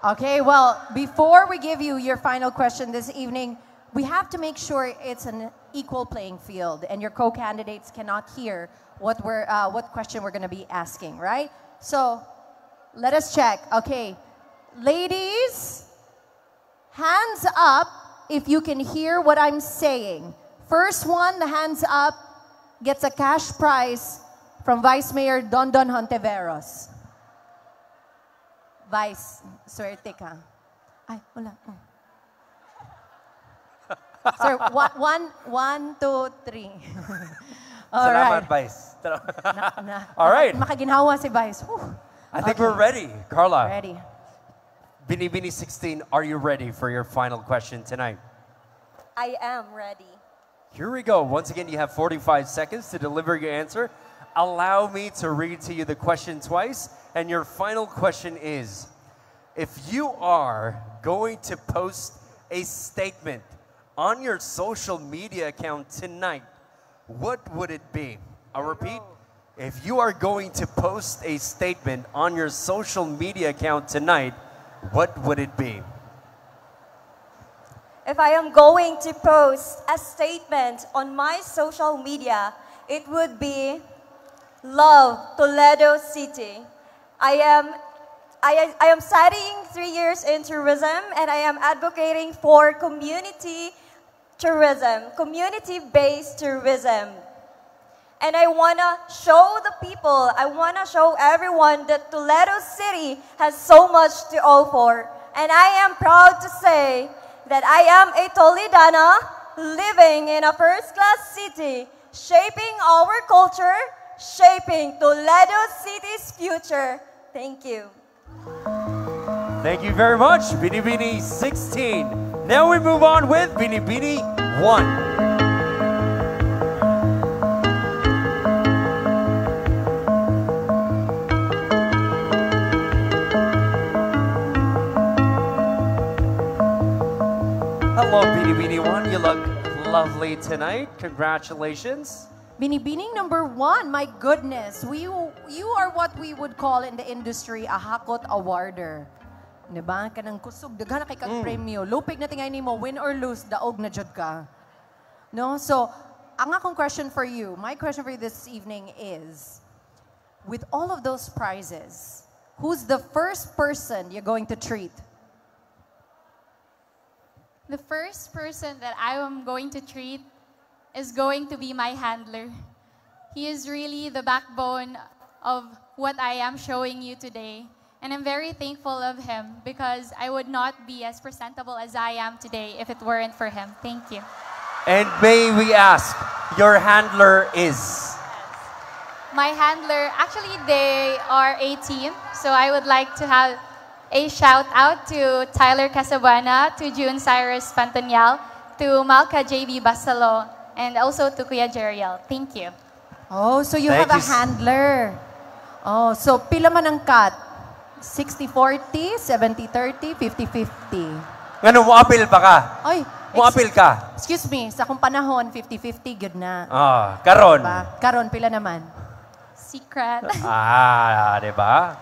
Okay, well, before we give you your final question this evening, we have to make sure it's an equal playing field and your co-candidates cannot hear what question we're going to be asking, right? So, let us check. Okay, ladies, hands up if you can hear what I'm saying. First one, the hands up, gets a cash prize from Vice Mayor Dondon Hontiveros. Vice, swerte ka. Ay, wala. Oh. Sir, one, two, three. All right. Salamat, Vice. All right. Makaginhawa si Vice. Whew. I think we're ready. Carla. Ready. Binibini 16, are you ready for your final question tonight? I am ready. Here we go. Once again, you have 45 seconds to deliver your answer. Allow me to read to you the question twice. And your final question is, if you are going to post a statement on your social media account tonight, what would it be? I'll repeat. If you are going to post a statement on your social media account tonight, what would it be? If I am going to post a statement on my social media, it would be Love Toledo City. I am studying 3 years in tourism, and I am advocating for community tourism, community-based tourism. And I want to show the people, I want to show everyone that Toledo City has so much to offer. And I am proud to say that I am a Toledana living in a first-class city, shaping our culture, shaping Toledo City's future. Thank you. Thank you very much, Binibini 16. Now we move on with Binibini 1. Hello, Binibini 1. You look lovely tonight. Congratulations. Binibining number 1, my goodness, you are what we would call in the industry a hakot awarder. Diba? Kanang kusog, daghan na kay kag premyo. Lupig na tingay nimo, win or lose, daog na jud ka. No? So, ang akong question for you, my question for you this evening is, with all of those prizes, who's the first person you're going to treat? The first person that I am going to treat is going to be my handler. He is really the backbone of what I am showing you today. And I'm very thankful of him because I would not be as presentable as I am today if it weren't for him. Thank you. And may we ask, your handler is? My handler, actually they are a team. So I would like to have a shout out to Tyler Casabana, to June Cyrus Pantanial, to Malca JB Basalo, and also to Kuya Jeriel. Thank you. Oh, so you have a handler. Oh, so pila man ang cut? 60-40, 70-30, 50-50. Ano, mo-appeal pa ka? Ay, mo-appeal ka? Excuse me, sa kung panahon, 50-50, good na. Karon. Diba? Karon, pila naman? Secret. Diba?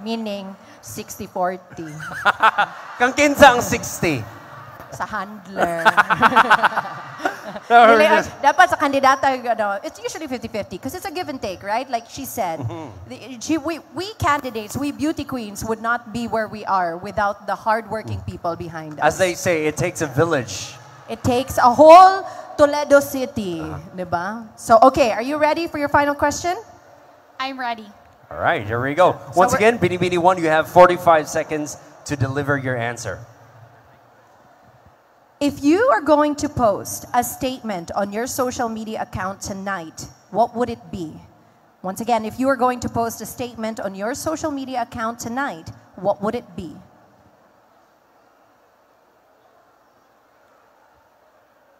Meaning, 60-40. Kang kinsa ang 60? Sa handler. Dapat sa kandidata, it's usually 50-50 because it's a give and take, right? Like she said, we candidates, we beauty queens would not be where we are without the hardworking people behind us. As they say, it takes a village. It takes a whole Toledo City, diba? So, okay, are you ready for your final question? I'm ready. All right, here we go. Once again, Binibini 1, you have 45 seconds to deliver your answer. If you are going to post a statement on your social media account tonight, what would it be? Once again, if you are going to post a statement on your social media account tonight, what would it be?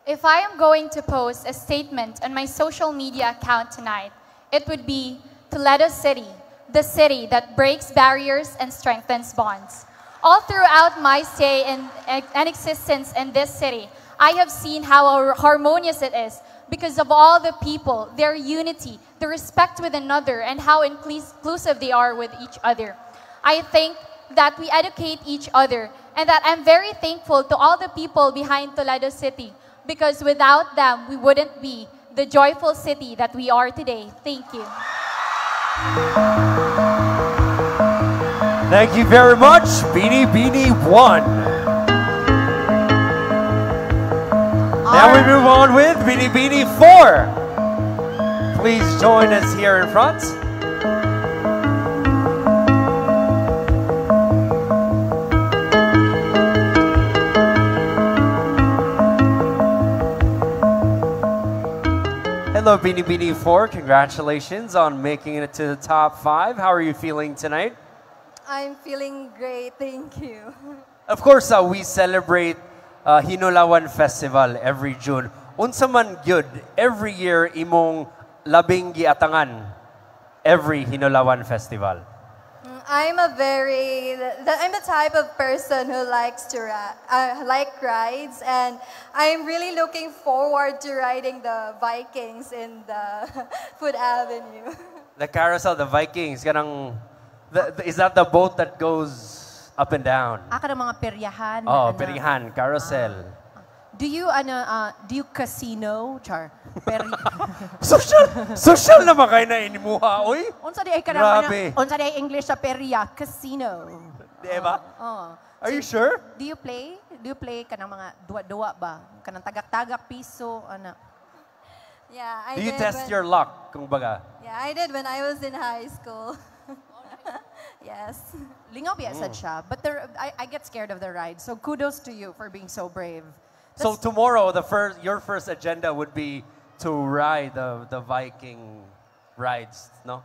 If I am going to post a statement on my social media account tonight, it would be Toledo City, the city that breaks barriers and strengthens bonds. All throughout my stay and existence in this city, I have seen how harmonious it is because of all the people, their unity, the respect with another, and how inclusive they are with each other. I think that we educate each other, and that I'm very thankful to all the people behind Toledo City, because without them, we wouldn't be the joyful city that we are today. Thank you. Thank you very much, Beanie Beanie 1. Now we move on with Beanie Beanie 4. Please join us here in front. Hello, Beanie Beanie 4. Congratulations on making it to the top 5. How are you feeling tonight? I'm feeling great, thank you. Of course, we celebrate Hinulawan Festival every June. Unsa man gyud, every year imong labing giatangan every Hinulawan Festival. I'm the type of person who likes to like rides, and I'm really looking forward to riding the Vikings in the Food Avenue. The carousel, the Vikings, is that the boat that goes up and down? Aka ng mga peryahan. Oh, perihan, carousel. Do you casino, Char? Social naman kayo na inimuha, oy. Unsa di ay Grabe. unsa di ay English sa perya, casino. Diba? Oh. Are you sure? Do you play? Do you play kanang mga duwa-duwa ba? Kanang tagak-tagak piso ana. Yeah, I Do you did test your luck, kung baga? Yeah, I did when I was in high school. Yes. Lingaw biya sad siya, but I get scared of the ride. So kudos to you for being so brave. So tomorrow, your first agenda would be to ride the Viking rides, no?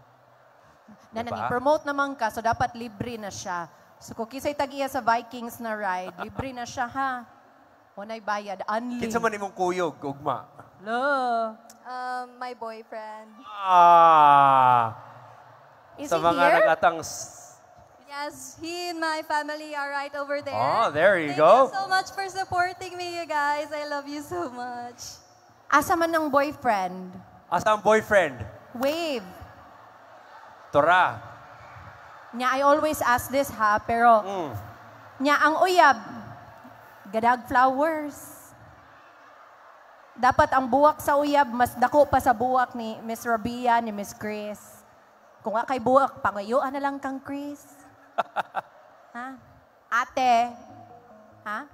Diba? Promote naman ka, so dapat libre na siya. So kung kisay tag-iya sa Vikings na ride, libre na siya ha. Unay bayad, unli. Kinsa man imong kuyog, ugma? Lo. My boyfriend. Is Sa he mga here? nagatang... Yes, he and my family are right over there. Oh, there you go. Thank you so much for supporting me, you guys. I love you so much. Asa man ng boyfriend? Asa ang boyfriend? Wave. Tora. Nya, I always ask this ha, pero nya ang uyab, gadag flowers. Dapat ang buwak sa uyab, mas dako pa sa buwak ni Miss Rabia, ni Miss Chris. Kung nga kay buwak, pangayuan na lang kang Chris. Ha? Ate. Ha?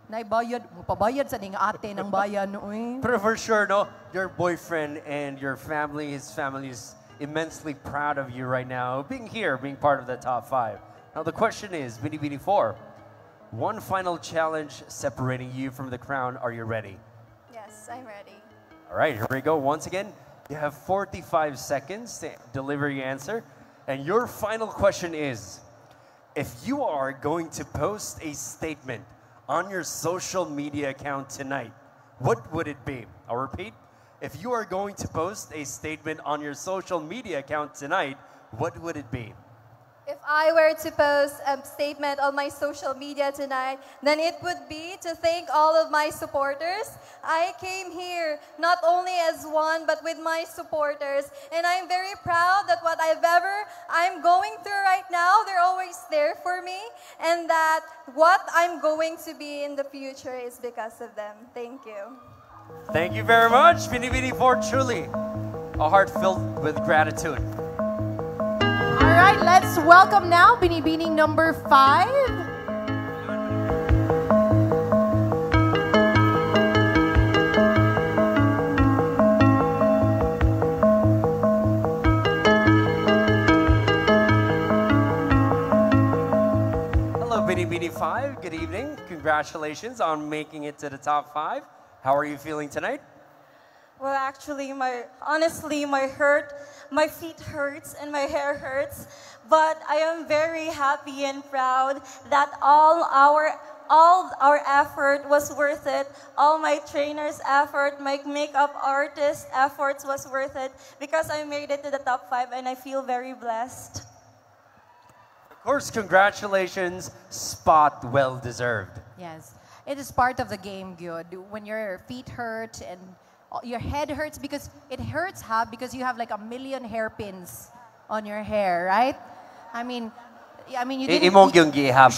Naibayad, pabayad sa ning ate ng bayan. Uy. But for sure, no, your boyfriend and your family, his family is immensely proud of you right now, being here, being part of the top 5. Now the question is, Beanie Beanie 4, one final challenge separating you from the crown. Are you ready? Yes, I'm ready. All right, here we go. Once again, you have 45 seconds to deliver your answer. And your final question is, if you are going to post a statement on your social media account tonight, what would it be? I'll repeat. If you are going to post a statement on your social media account tonight, what would it be? If I were to post a statement on my social media tonight, then it would be to thank all of my supporters. I came here not only as one, but with my supporters. And I'm very proud that I'm going through right now, they're always there for me. And that what I'm going to be in the future is because of them. Thank you. Thank you very much, Beanie Beanie 4. Truly, a heart filled with gratitude. All right, let's welcome now Beanie Beanie number 5. Hello, Beanie Beanie 5. Good evening. Congratulations on making it to the top 5. How are you feeling tonight? Well, actually, honestly, my feet hurts and my hair hurts, but I am very happy and proud that all our effort was worth it. All my trainers' effort, my makeup artist efforts was worth it because I made it to the top 5 and I feel very blessed. Of course, congratulations. Spot well deserved. Yes, it is part of the game, good. When your feet hurt and your head hurts, because it hurts, because you have like 1 million hairpins on your hair, right? I mean, I mean, you didn't... Imong yung gihap.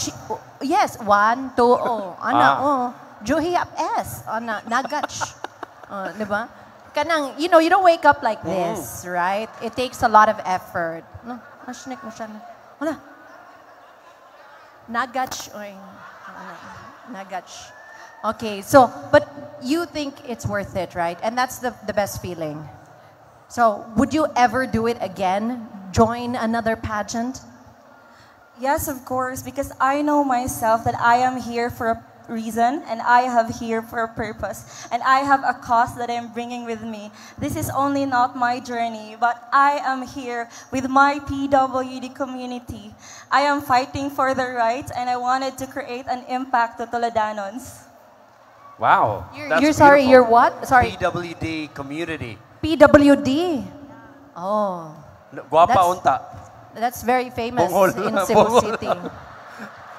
Yes, 1, 2, oh. Ana, oh. Juhiyap S. Ana, nagach. Diba? Kanang, you know, you don't wake up like this, right? It takes a lot of effort. No, masnik mo siya. Wala. Nagach. Nagach. Okay, so, but you think it's worth it, right? And that's the best feeling. So, would you ever do it again? Join another pageant? Yes, of course, because I know myself that I am here for a reason and I have here for a purpose and I have a cause that I'm bringing with me. This is only not my journey, but I am here with my PWD community. I am fighting for their rights and I wanted to create an impact to Toledanons. Wow. You're sorry, beautiful. you're what? Sorry. PWD community. PWD. Oh. Guapa That's- unta. That's very famous Bungol. in Cebu Bungol. City.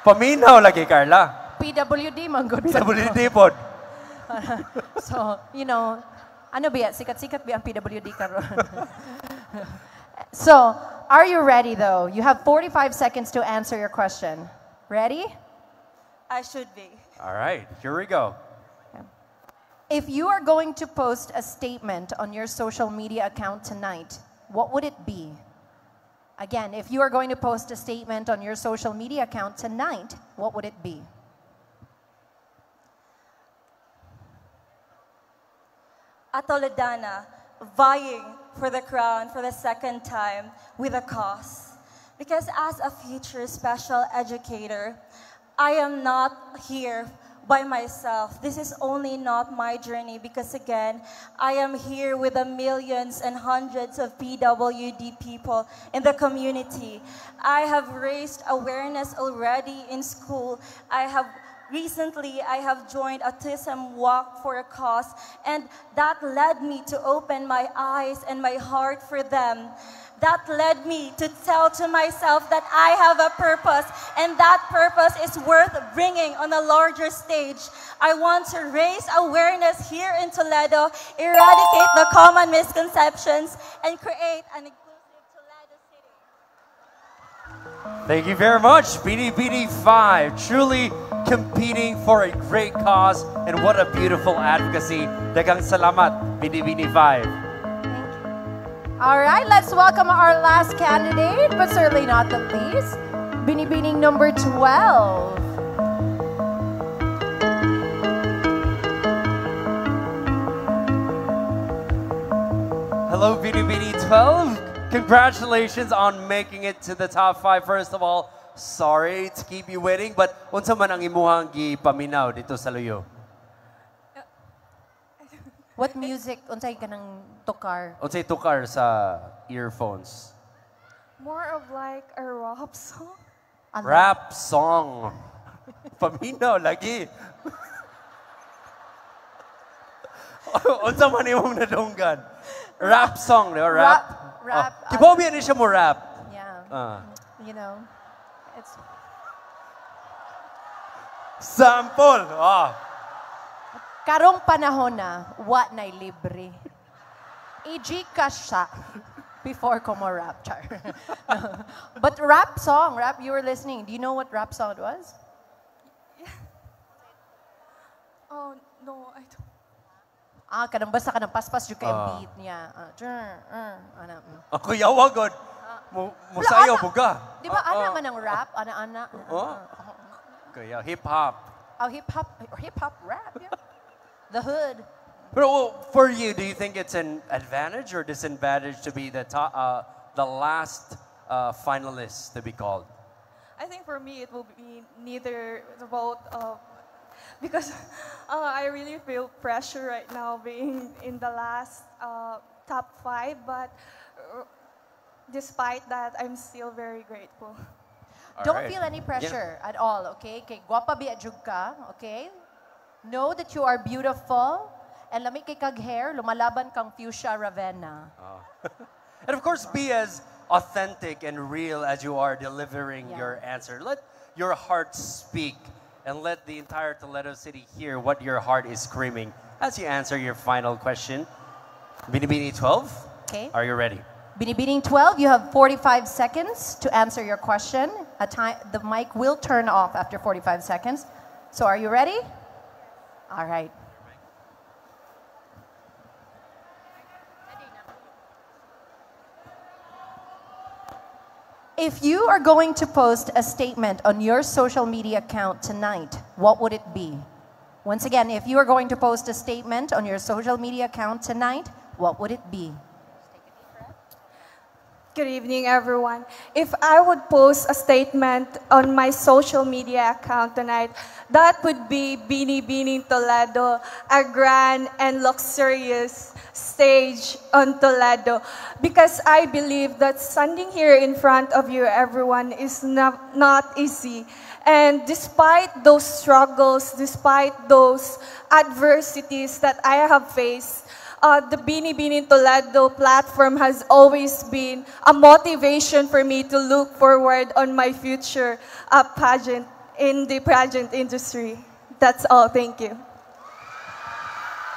Paminaw lagi, Carla. PWD, man good sa PWD pod. So, you know, ano ba yan? Sikat-sikat ba ang PWD karon? So, are you ready though? You have 45 seconds to answer your question. Ready? I should be. All right, here we go. If you are going to post a statement on your social media account tonight, what would it be? Again, if you are going to post a statement on your social media account tonight, what would it be? A Toledana vying for the crown for the second time with a cause. Because as a future special educator, I am not here by myself. This is only not my journey because again, I am here with the millions and hundreds of PWD people in the community. I have raised awareness already in school. Recently, I have joined Autism Walk for a Cause, and that led me to open my eyes and my heart for them. That led me to tell to myself that I have a purpose, and that purpose is worth bringing on a larger stage. I want to raise awareness here in Toledo, eradicate the common misconceptions, and create an inclusive Toledo city. Thank you very much, BD 5. Truly competing for a great cause, and what a beautiful advocacy. Daghang salamat, BD 5. All right, let's welcome our last candidate, but certainly not the least, Binibining number 12. Hello, BD 12. Congratulations on making it to the top 5. First of all, sorry to keep you waiting, but unsa man ang imuhang gipaminaw dito sa Luyo? What music unsay ka ng tukar? Unsay tukar sa earphones? More of like a rap song. Rap song. Paminaw lagi. Unsa man imong nadunggan? Rap song, di ba? Rap. Rap. Kibawi ni siya mo rap. Yeah. You know, it's Sample. karong panahon na wa nay libre. I-Gcash siya before ko mo rap char. But rap song, you were listening. Do you know what rap song it was? Oh, no, I don't. Kanang basta ka ng paspas yung kay beat niya. Ako yawagod. Musayaw buga. Di ba ana man ang rap? Ana. Kaya hip hop. Oh, hip hop rap, yeah. The hood. But for you, do you think it's an advantage or disadvantage to be the top, the last finalist to be called? I think for me it will be neither both because I really feel pressure right now being in the last top 5, but despite that, I'm still very grateful. Don't feel any pressure at all, okay? Kay guwapa biadjug ka, okay? Know that you are beautiful, and lami kay kag hair, lumalaban kang fuchsia Ravenna. And of course, be as authentic and real as you are delivering your answer. Let your heart speak and let the entire Toledo City hear what your heart is screaming as you answer your final question. Binibini 12, Okay. are you ready? Binibining 12, you have 45 seconds to answer your question. The mic will turn off after 45 seconds. So are you ready? All right. If you are going to post a statement on your social media account tonight, what would it be? Once again, if you are going to post a statement on your social media account tonight, what would it be? Good evening, everyone. If I would post a statement on my social media account tonight, that would be Bini Bini Toledo, a grand and luxurious stage on Toledo. Because I believe that standing here in front of you, everyone, is not easy. And despite those struggles, despite those adversities that I have faced, the Bini Bini Toledo platform has always been a motivation for me to look forward on my future pageant in the pageant industry. That's all. Thank you.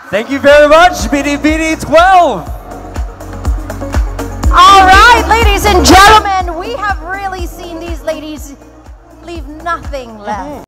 Thank you very much, Bini Bini 12. All right, ladies and gentlemen, we have really seen these ladies leave nothing left.